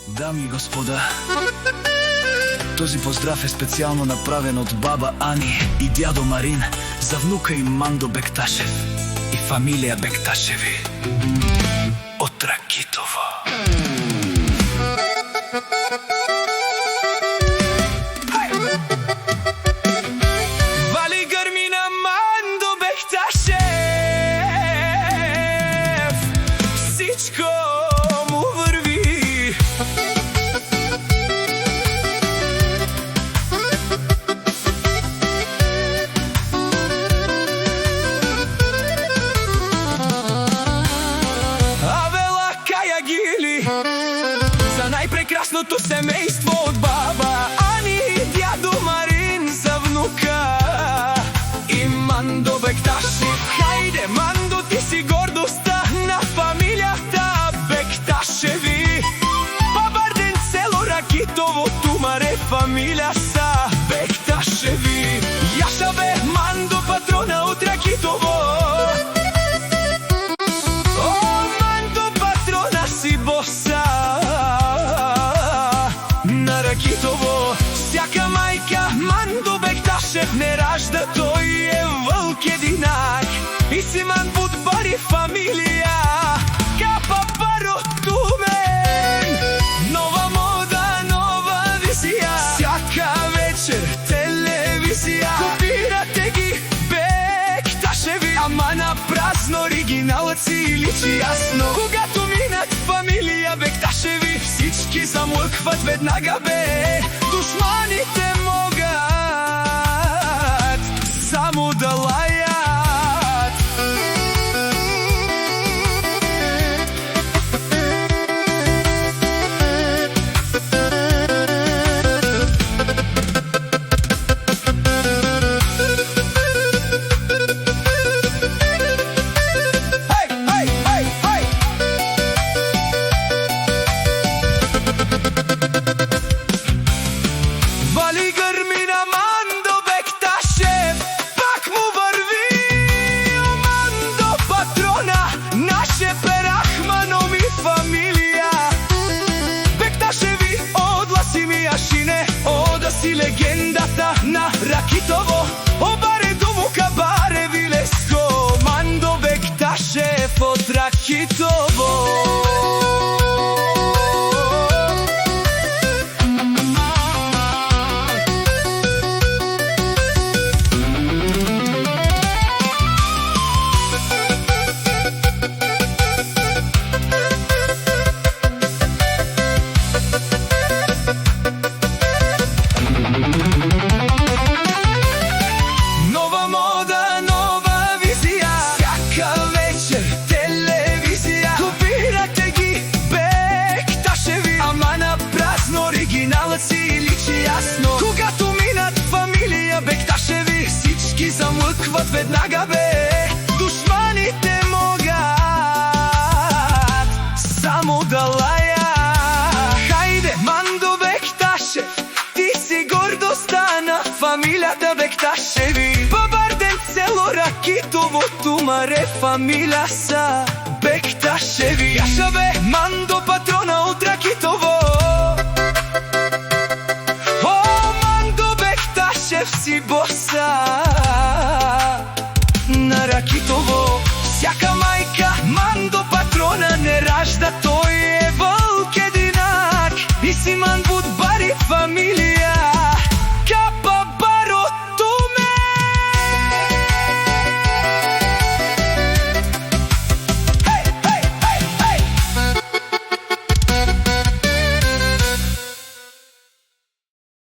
Дами и господа, този поздрав е специално направен от баба Ани и дядо Марин за внука им Мандо Бекташев и фамилия Бекташеви от Ракитово. Вали гърмина Мандо Бекташев, всичко му върви. Авела Каягили за най-прекрасното семейство от баба Ани и дядо Марин за внука и Мандо Бекташев. Хайде, Мандо, ти си гордостта на фамилията Бекташеви. Бабарден, село Ракитово, Тумаре, фамилия са Бекташеви. Яша бе, Мандо, патрона от Ракитово. О, Мандо, патрона си боса на Ракитово. Всяка майка Мандо Бекташев не ражда, той е вълк единак. И Симан Будбари фамилия Капа Баро Тумен. Нова мода, нова визия, всяка вечер телевизия. Копирате ги Бекташеви, ама на празно оригиналът си личи ясно. Когато минат фамилия Бекташеви, всички замлъкват веднага бе. Душманите могат само да лаят. Вали гърмина Мандо Бекташев, пак му върви. О, Мандо, патрона, наше Перахманом и фамилия Бекташеви, одласи ми яшине, ода си легендата на Ракитово. О, баре думука, баре вилеско, Мандо Бекташев от Ракитово. Нова мода, нова визия, всяка вечер телевизия. Копирате ги Бекташеви, ама на празно оригиналът си личи ясно. Когато минат фамилия Бекташеви, всички замлъкват веднага бе. Душманите могат само да лаят. Хайде, Мандо Бекташев, ти си гордостта на фамилията Бекташеви. Бабарден, село Ракитово, Тумаре, фамилия са Бекташеви. Яша бе, Мандо, патрон